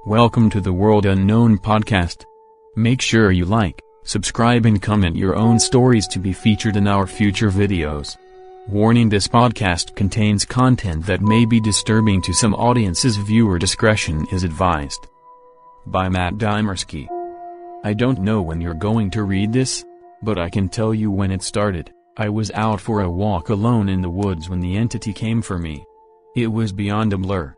Welcome to the World Unknown podcast. Make sure you like, subscribe and comment your own stories to be featured in our future videos. Warning: this podcast contains content that may be disturbing to some audiences. Viewer discretion is advised. By Matt Dymersky. I don't know when you're going to read this, but I can tell you when it started. I was out for a walk alone in the woods when the entity came for me. It was beyond a blur.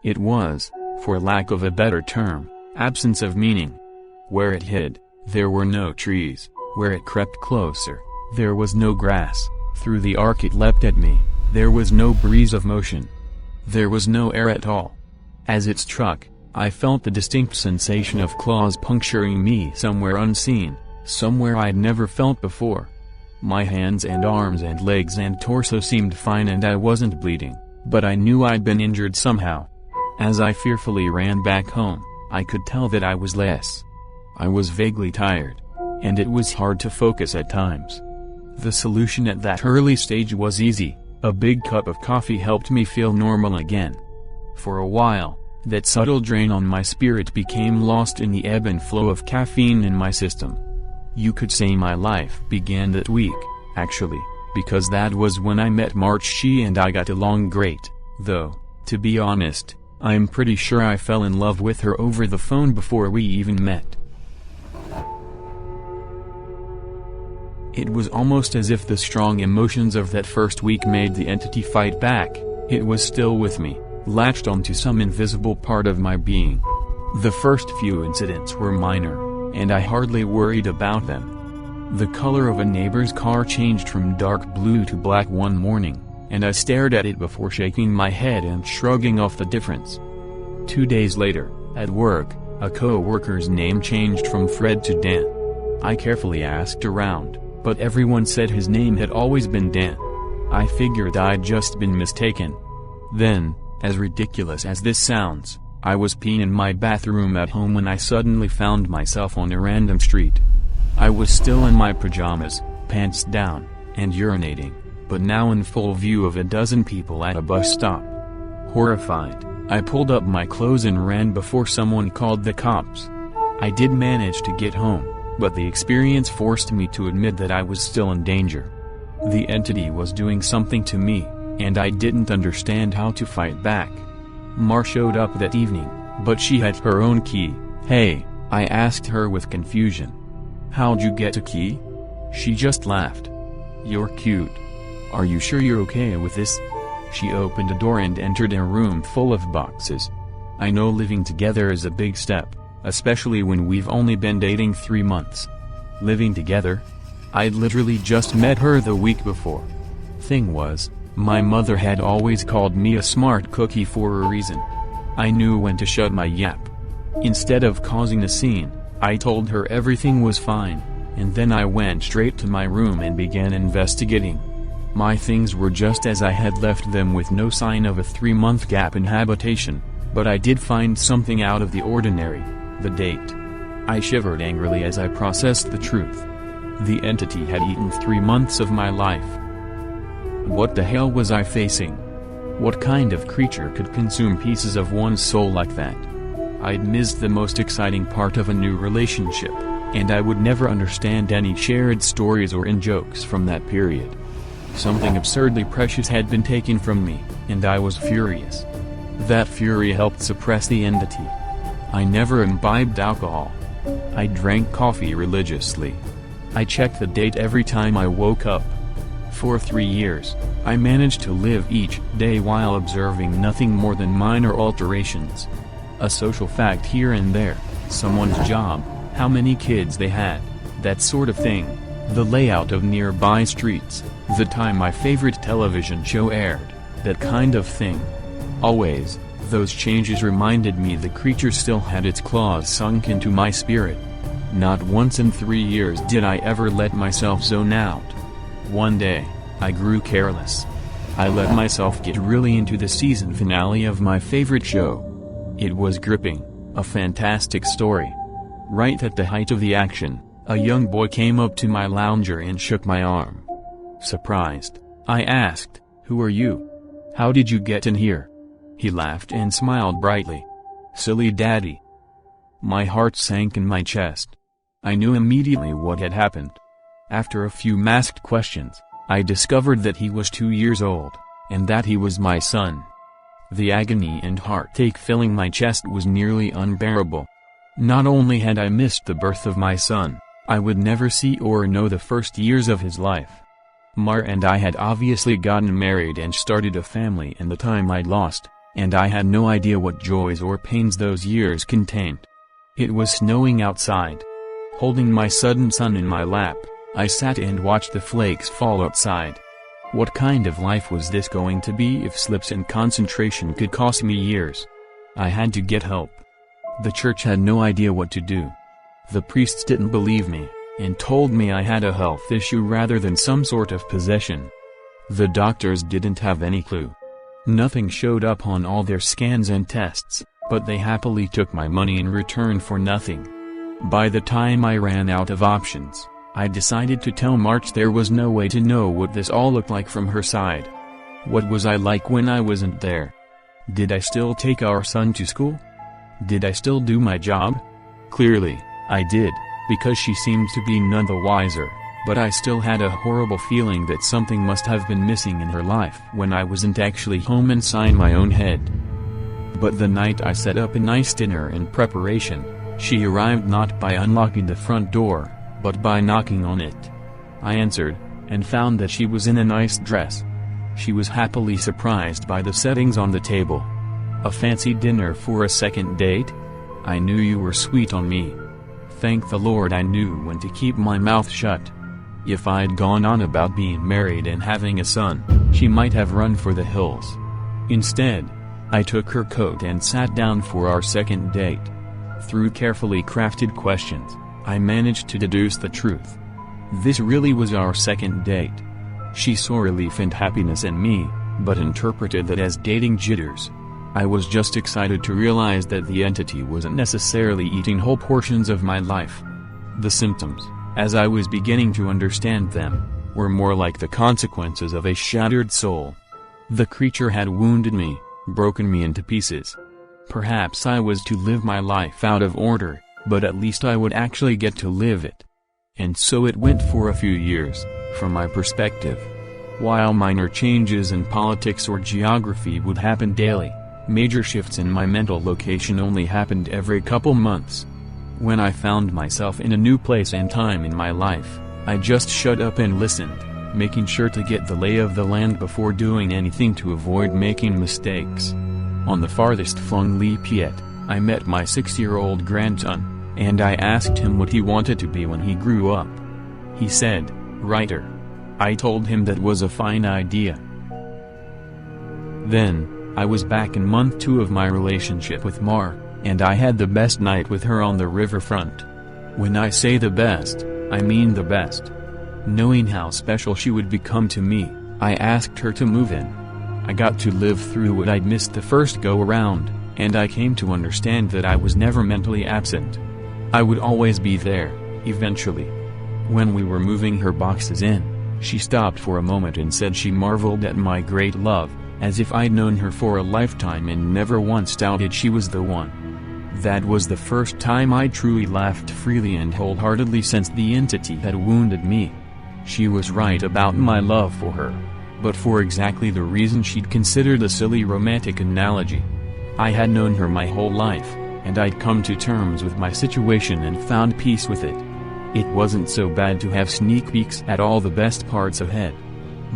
It was, for lack of a better term, absence of meaning. Where it hid, there were no trees. Where it crept closer, there was no grass. Through the arc it leapt at me, there was no breeze of motion. There was no air at all. As it struck, I felt the distinct sensation of claws puncturing me somewhere unseen, somewhere I'd never felt before. My hands and arms and legs and torso seemed fine and I wasn't bleeding, but I knew I'd been injured somehow. As I fearfully ran back home, I could tell that I was less. I was vaguely tired, and it was hard to focus at times. The solution at that early stage was easy: a big cup of coffee helped me feel normal again. For a while, that subtle drain on my spirit became lost in the ebb and flow of caffeine in my system. You could say my life began that week, actually, because that was when I met March. She and I got along great, though, to be honest, I'm pretty sure I fell in love with her over the phone before we even met. It was almost as if the strong emotions of that first week made the entity fight back. It was still with me, latched onto some invisible part of my being. The first few incidents were minor, and I hardly worried about them. The color of a neighbor's car changed from dark blue to black one morning, and I stared at it before shaking my head and shrugging off the difference. 2 days later, at work, a co-worker's name changed from Fred to Dan. I carefully asked around, but everyone said his name had always been Dan. I figured I'd just been mistaken. Then, as ridiculous as this sounds, I was peeing in my bathroom at home when I suddenly found myself on a random street. I was still in my pajamas, pants down, and urinating, but now in full view of a dozen people at a bus stop. Horrified, I pulled up my clothes and ran before someone called the cops. I did manage to get home, but the experience forced me to admit that I was still in danger. The entity was doing something to me, and I didn't understand how to fight back. Mar showed up that evening, but she had her own key. "Hey," I asked her with confusion. "How'd you get a key?" She just laughed. "You're cute. Are you sure you're okay with this?" She opened a door and entered a room full of boxes. I know living together is a big step, especially when we've only been dating 3 months. Living together? I'd literally just met her the week before. Thing was, my mother had always called me a smart cookie for a reason. I knew when to shut my yap. Instead of causing a scene, I told her everything was fine, and then I went straight to my room and began investigating. My things were just as I had left them, with no sign of a 3-month gap in habitation, but I did find something out of the ordinary: the date. I shivered angrily as I processed the truth. The entity had eaten 3 months of my life. What the hell was I facing? What kind of creature could consume pieces of one's soul like that? I'd missed the most exciting part of a new relationship, and I would never understand any shared stories or in-jokes from that period. Something absurdly precious had been taken from me, and I was furious. That fury helped suppress the entity. I never imbibed alcohol. I drank coffee religiously. I checked the date every time I woke up. For 3 years, I managed to live each day while observing nothing more than minor alterations. A social fact here and there, someone's job, how many kids they had, that sort of thing, the layout of nearby streets, the time my favorite television show aired, that kind of thing. Always, those changes reminded me the creature still had its claws sunk into my spirit. Not once in 3 years did I ever let myself zone out. One day, I grew careless. I let myself get really into the season finale of my favorite show. It was gripping, a fantastic story. Right at the height of the action, a young boy came up to my lounger and shook my arm. Surprised, I asked, "Who are you? How did you get in here?" He laughed and smiled brightly. "Silly daddy. My heart sank in my chest. I knew immediately what had happened. After a few masked questions, I discovered that he was 2 years old, and that he was my son. The agony and heartache filling my chest was nearly unbearable. Not only had I missed the birth of my son, I would never see or know the first years of his life. Mar and I had obviously gotten married and started a family in the time I'd lost, and I had no idea what joys or pains those years contained. It was snowing outside. Holding my sudden son in my lap, I sat and watched the flakes fall outside. What kind of life was this going to be if slips in concentration could cost me years? I had to get help. The church had no idea what to do. The priests didn't believe me, and told me I had a health issue rather than some sort of possession. The doctors didn't have any clue. Nothing showed up on all their scans and tests, but they happily took my money in return for nothing. By the time I ran out of options, I decided to tell March there was no way to know what this all looked like from her side. What was I like when I wasn't there? Did I still take our son to school? Did I still do my job? Clearly, I did, because she seemed to be none the wiser, but I still had a horrible feeling that something must have been missing in her life when I wasn't actually home inside my own head. But the night I set up a nice dinner in preparation, she arrived not by unlocking the front door, but by knocking on it. I answered, and found that she was in a nice dress. She was happily surprised by the settings on the table. A fancy dinner for a second date? I knew you were sweet on me. Thank the Lord I knew when to keep my mouth shut. If I'd gone on about being married and having a son, she might have run for the hills. Instead, I took her coat and sat down for our second date. Through carefully crafted questions, I managed to deduce the truth. This really was our second date. She saw relief and happiness in me, but interpreted that as dating jitters. I was just excited to realize that the entity wasn't necessarily eating whole portions of my life. The symptoms, as I was beginning to understand them, were more like the consequences of a shattered soul. The creature had wounded me, broken me into pieces. Perhaps I was to live my life out of order, but at least I would actually get to live it. And so it went for a few years, from my perspective. While minor changes in politics or geography would happen daily, major shifts in my mental location only happened every couple months. When I found myself in a new place and time in my life, I just shut up and listened, making sure to get the lay of the land before doing anything to avoid making mistakes. On the farthest flung leap yet, I met my 6-year-old grandson, and I asked him what he wanted to be when he grew up. He said, "Writer." I told him that was a fine idea. Then, I was back in month 2 of my relationship with Mar, and I had the best night with her on the riverfront. When I say the best, I mean the best. Knowing how special she would become to me, I asked her to move in. I got to live through what I'd missed the first go-around, and I came to understand that I was never mentally absent. I would always be there, eventually. When we were moving her boxes in, she stopped for a moment and said she marveled at my great love, as if I'd known her for a lifetime and never once doubted she was the one. That was the first time I truly laughed freely and wholeheartedly since the entity had wounded me. She was right about my love for her, but for exactly the reason she'd considered a silly romantic analogy. I had known her my whole life, and I'd come to terms with my situation and found peace with it. It wasn't so bad to have sneak peeks at all the best parts ahead.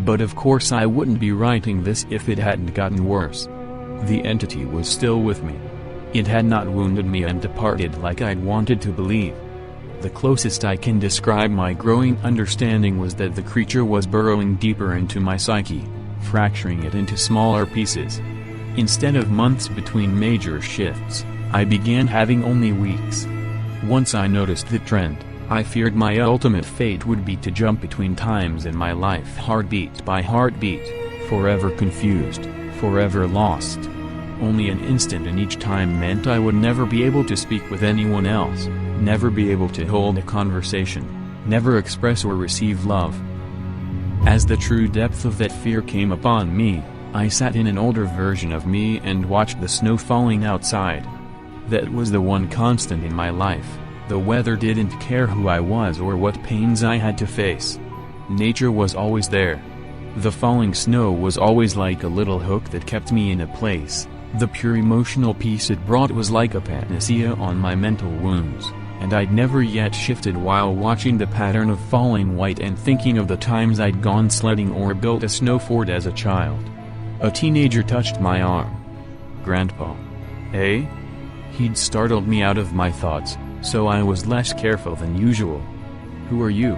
But of course I wouldn't be writing this if it hadn't gotten worse. The entity was still with me. It had not wounded me and departed like I'd wanted to believe. The closest I can describe my growing understanding was that the creature was burrowing deeper into my psyche, fracturing it into smaller pieces. Instead of months between major shifts, I began having only weeks. Once I noticed the trend, I feared my ultimate fate would be to jump between times in my life heartbeat by heartbeat, forever confused, forever lost. Only an instant in each time meant I would never be able to speak with anyone else, never be able to hold a conversation, never express or receive love. As the true depth of that fear came upon me, I sat in an older version of me and watched the snow falling outside. That was the one constant in my life. The weather didn't care who I was or what pains I had to face. Nature was always there. The falling snow was always like a little hook that kept me in a place. The pure emotional peace it brought was like a panacea on my mental wounds, and I'd never yet shifted while watching the pattern of falling white and thinking of the times I'd gone sledding or built a snow fort as a child. A teenager touched my arm. "Grandpa." "Eh?" He'd startled me out of my thoughts, so I was less careful than usual. "Who are you?"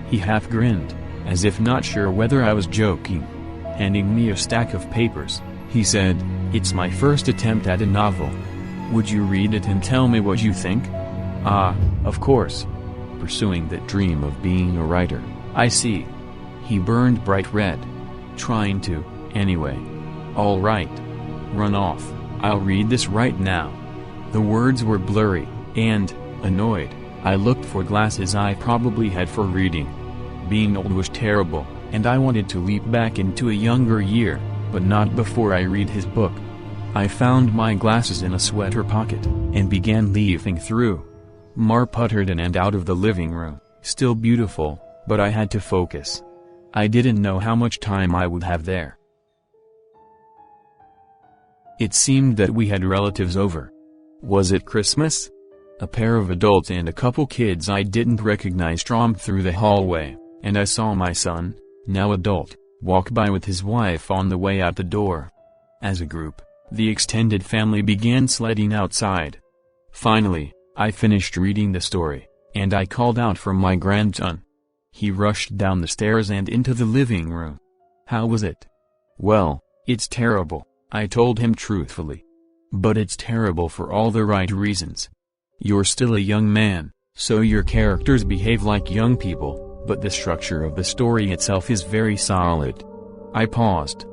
He half grinned, as if not sure whether I was joking. Handing me a stack of papers, he said, "It's my first attempt at a novel. Would you read it and tell me what you think?" "Ah, of course. Pursuing that dream of being a writer, I see." He burned bright red. "Trying to, anyway." "All right. Run off, I'll read this right now." The words were blurry, and, annoyed, I looked for glasses I probably had for reading. Being old was terrible, and I wanted to leap back into a younger year, but not before I read his book. I found my glasses in a sweater pocket, and began leafing through. Mar puttered in and out of the living room, still beautiful, but I had to focus. I didn't know how much time I would have there. It seemed that we had relatives over. Was it Christmas? A pair of adults and a couple kids I didn't recognize tromped through the hallway, and I saw my son, now adult, walk by with his wife on the way out the door. As a group, the extended family began sledding outside. Finally, I finished reading the story, and I called out for my grandson. He rushed down the stairs and into the living room. "How was it?" "Well, it's terrible," I told him truthfully. "But it's terrible for all the right reasons. You're still a young man, so your characters behave like young people, but the structure of the story itself is very solid." I paused.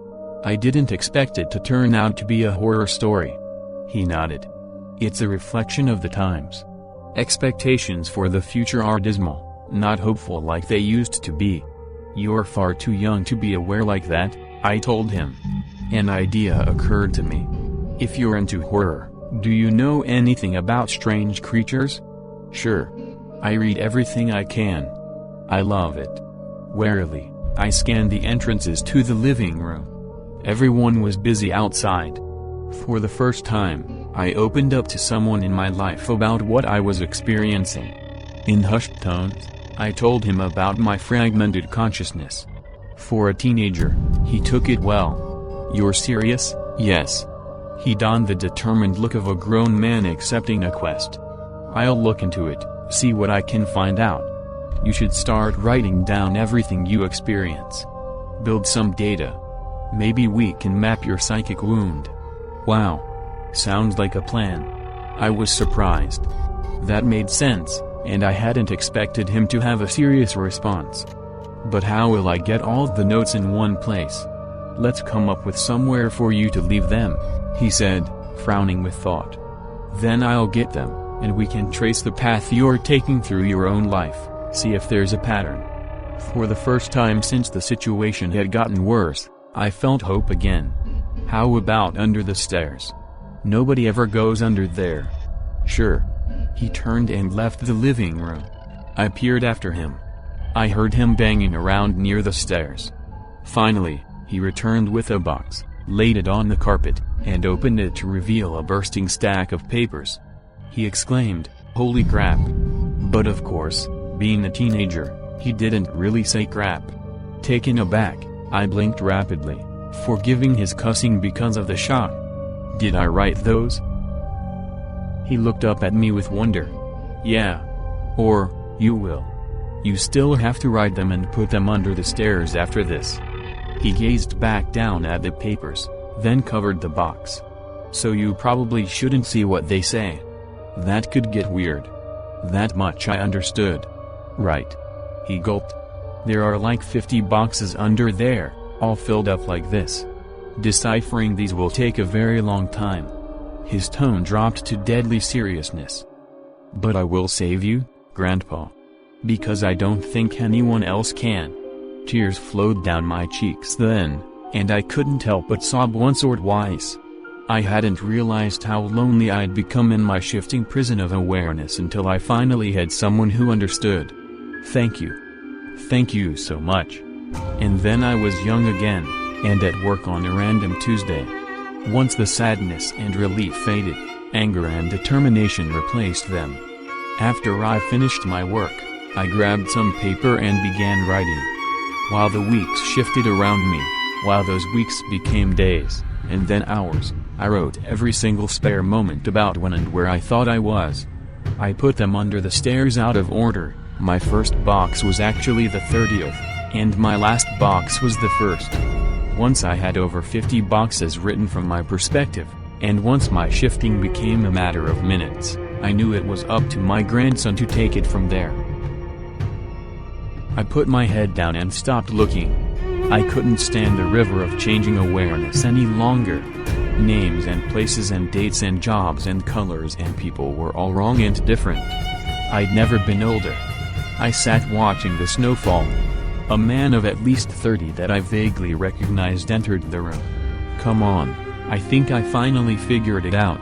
I didn't expect it to turn out to be a horror story. He nodded. "It's a reflection of the times. Expectations for the future are dismal, not hopeful like they used to be." "You're far too young to be aware like that," I told him. An idea occurred to me. "If you're into horror, do you know anything about strange creatures?" "Sure. I read everything I can. I love it." Warily, I scanned the entrances to the living room. Everyone was busy outside. For the first time, I opened up to someone in my life about what I was experiencing. In hushed tones, I told him about my fragmented consciousness. For a teenager, he took it well. "You're serious?" "Yes." He donned the determined look of a grown man accepting a quest. "I'll look into it, see what I can find out. You should start writing down everything you experience. Build some data. Maybe we can map your psychic wound." "Wow. Sounds like a plan." I was surprised. That made sense, and I hadn't expected him to have a serious response. "But how will I get all the notes in one place?" "Let's come up with somewhere for you to leave them," he said, frowning with thought. "Then I'll get them, and we can trace the path you're taking through your own life, see if there's a pattern." For the first time since the situation had gotten worse, I felt hope again. "How about under the stairs? Nobody ever goes under there." "Sure." He turned and left the living room. I peered after him. I heard him banging around near the stairs. Finally, he returned with a box, laid it on the carpet, and opened it to reveal a bursting stack of papers. He exclaimed, "Holy crap!" But of course, being a teenager, he didn't really say crap. Taken aback, I blinked rapidly, forgiving his cussing because of the shock. "Did I write those?" He looked up at me with wonder. "Yeah. Or, you will. You still have to write them and put them under the stairs after this." He gazed back down at the papers, then covered the box. "So you probably shouldn't see what they say. That could get weird." That much I understood. "Right." He gulped. "There are like 50 boxes under there, all filled up like this. Deciphering these will take a very long time." His tone dropped to deadly seriousness. "But I will save you, Grandpa. Because I don't think anyone else can." Tears flowed down my cheeks then, and I couldn't help but sob once or twice. I hadn't realized how lonely I'd become in my shifting prison of awareness until I finally had someone who understood. Thank you. Thank you so much. And then I was young again, and at work on a random Tuesday. Once the sadness and relief faded, anger and determination replaced them. After I finished my work, I grabbed some paper and began writing. While the weeks shifted around me, while those weeks became days, and then hours, I wrote every single spare moment about when and where I thought I was. I put them under the stairs out of order. My first box was actually the 30th, and my last box was the first. Once I had over 50 boxes written from my perspective, and once my shifting became a matter of minutes, I knew it was up to my grandson to take it from there. I put my head down and stopped looking. I couldn't stand the river of changing awareness any longer. Names and places and dates and jobs and colors and people were all wrong and different. I'd never been older. I sat watching the snow fall. A man of at least 30 that I vaguely recognized entered the room. Come on, I think I finally figured it out.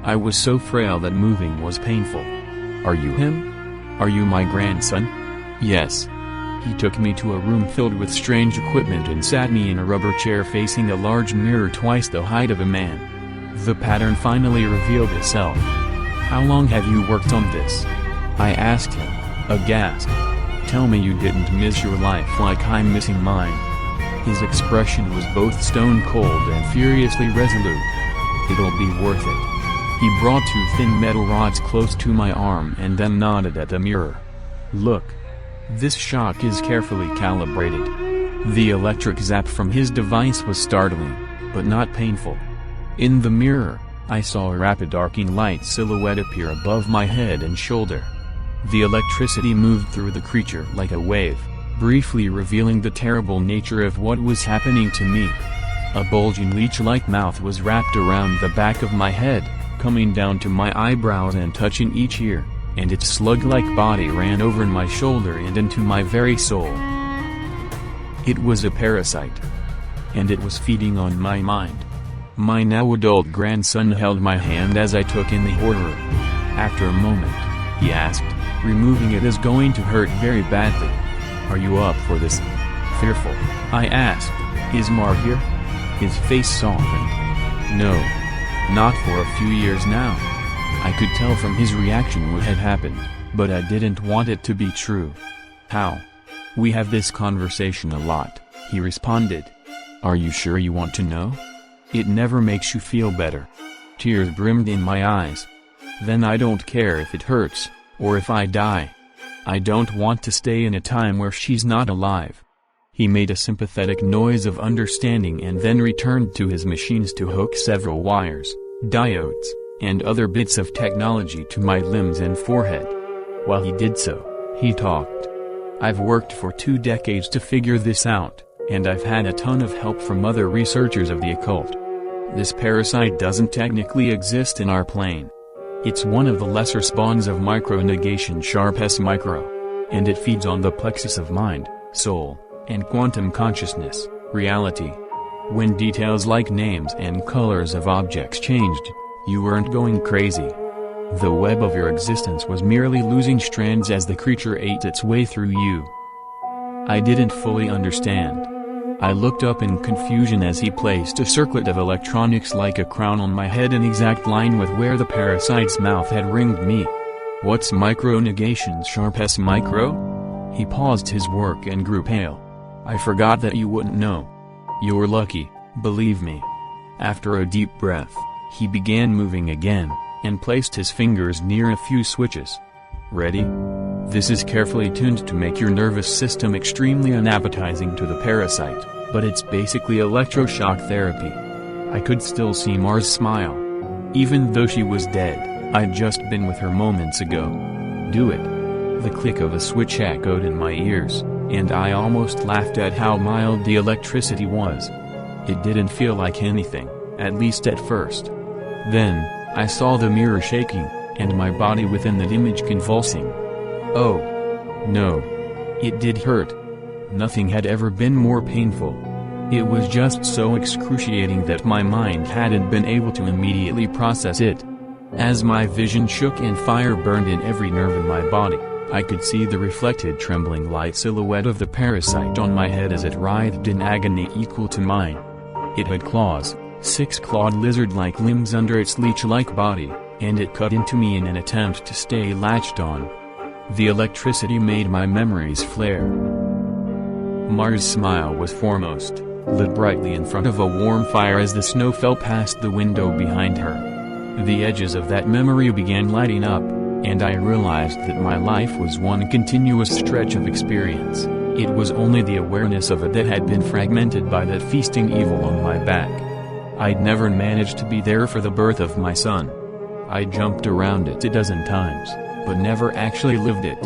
I was so frail that moving was painful. Are you him? Are you my grandson? Yes. He took me to a room filled with strange equipment and sat me in a rubber chair facing a large mirror twice the height of a man. The pattern finally revealed itself. How long have you worked on this? I asked him, aghast. Tell me you didn't miss your life like I'm missing mine. His expression was both stone cold and furiously resolute. It'll be worth it. He brought 2 thin metal rods close to my arm and then nodded at the mirror. Look. This shock is carefully calibrated. The electric zap from his device was startling, but not painful. In the mirror, I saw a rapid arcing light silhouette appear above my head and shoulder. The electricity moved through the creature like a wave, briefly revealing the terrible nature of what was happening to me. A bulging leech-like mouth was wrapped around the back of my head, coming down to my eyebrows and touching each ear, and its slug-like body ran over my shoulder and into my very soul. It was a parasite. And it was feeding on my mind. My now adult grandson held my hand as I took in the horror. After a moment, he asked, removing it is going to hurt very badly. Are you up for this? Fearful, I asked, is Mar here? His face softened. No. Not for a few years now. I could tell from his reaction what had happened, but I didn't want it to be true. How? We have this conversation a lot, he responded. Are you sure you want to know? It never makes you feel better. Tears brimmed in my eyes. Then I don't care if it hurts, or if I die. I don't want to stay in a time where she's not alive. He made a sympathetic noise of understanding and then returned to his machines to hook several wires, diodes, and other bits of technology to my limbs and forehead. While he did so, he talked. I've worked for 2 decades to figure this out, and I've had a ton of help from other researchers of the occult. This parasite doesn't technically exist in our plane. It's one of the lesser spawns of micronegation sharp S micro. And it feeds on the plexus of mind, soul, and quantum consciousness, reality. When details like names and colors of objects changed, you weren't going crazy. The web of your existence was merely losing strands as the creature ate its way through you. I didn't fully understand. I looked up in confusion as he placed a circlet of electronics like a crown on my head in exact line with where the parasite's mouth had ringed me. What's micronegation sharp S micro? He paused his work and grew pale. I forgot that you wouldn't know. You're lucky, believe me. After a deep breath, he began moving again, and placed his fingers near a few switches. Ready? This is carefully tuned to make your nervous system extremely unappetizing to the parasite, but it's basically electroshock therapy. I could still see Mars smile. Even though she was dead, I'd just been with her moments ago. Do it. The click of a switch echoed in my ears, and I almost laughed at how mild the electricity was. It didn't feel like anything, at least at first. Then, I saw the mirror shaking, and my body within that image convulsing. Oh. No. It did hurt. Nothing had ever been more painful. It was just so excruciating that my mind hadn't been able to immediately process it. As my vision shook and fire burned in every nerve in my body, I could see the reflected trembling light silhouette of the parasite on my head as it writhed in agony equal to mine. It had claws, 6-clawed lizard-like limbs under its leech-like body, and it cut into me in an attempt to stay latched on. The electricity made my memories flare. Mars' smile was foremost, lit brightly in front of a warm fire as the snow fell past the window behind her. The edges of that memory began lighting up, and I realized that my life was one continuous stretch of experience. It was only the awareness of it that had been fragmented by that feasting evil on my back. I'd never managed to be there for the birth of my son. I jumped around it a dozen times, but never actually lived it.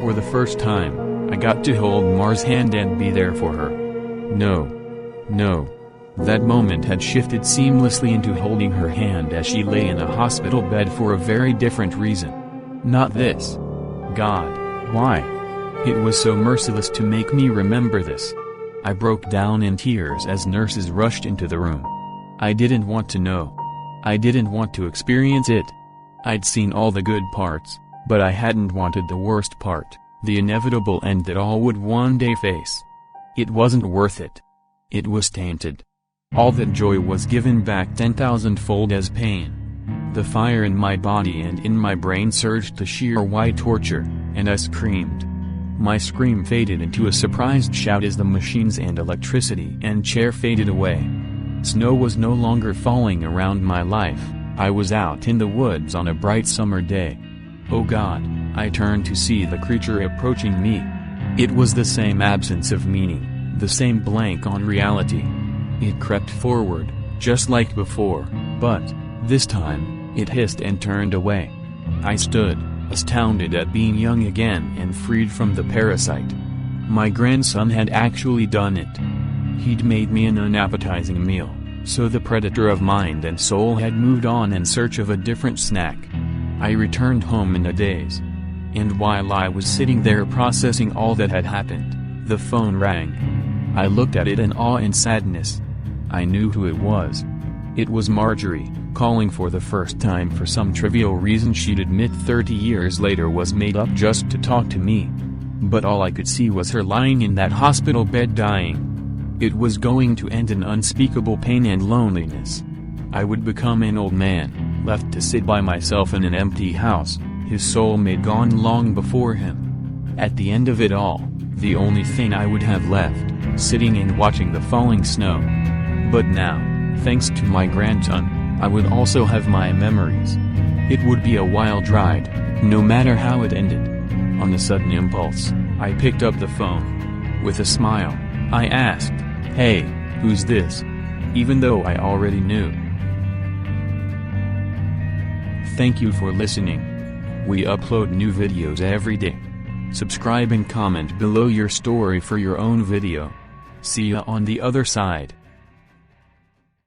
For the first time, I got to hold Mars' hand and be there for her. No. That moment had shifted seamlessly into holding her hand as she lay in a hospital bed for a very different reason. Not this. God, why? It was so merciless to make me remember this. I broke down in tears as nurses rushed into the room. I didn't want to know. I didn't want to experience it. I'd seen all the good parts, but I hadn't wanted the worst part, the inevitable end that all would one day face. It wasn't worth it. It was tainted. All that joy was given back 10,000-fold as pain. The fire in my body and in my brain surged to sheer white torture, and I screamed. My scream faded into a surprised shout as the machines and electricity and chair faded away. Snow was no longer falling around my life. I was out in the woods on a bright summer day. Oh God, I turned to see the creature approaching me. It was the same absence of meaning, the same blank on reality. It crept forward, just like before, but, this time, it hissed and turned away. I stood, astounded at being young again and freed from the parasite. My grandson had actually done it. He'd made me an unappetizing meal, so the predator of mind and soul had moved on in search of a different snack. I returned home in a daze. And while I was sitting there processing all that had happened, the phone rang. I looked at it in awe and sadness. I knew who it was. It was Marjorie, calling for the first time for some trivial reason she'd admit 30 years later was made up just to talk to me. But all I could see was her lying in that hospital bed dying. It was going to end in unspeakable pain and loneliness. I would become an old man, left to sit by myself in an empty house, his soulmate gone long before him. At the end of it all, the only thing I would have left, sitting and watching the falling snow. But now, thanks to my grandson, I would also have my memories. It would be a wild ride, no matter how it ended. On a sudden impulse, I picked up the phone. With a smile, I asked, "Hey, who's this?" Even though I already knew. Thank you for listening. We upload new videos every day. Subscribe and comment below your story for your own video. See ya on the other side.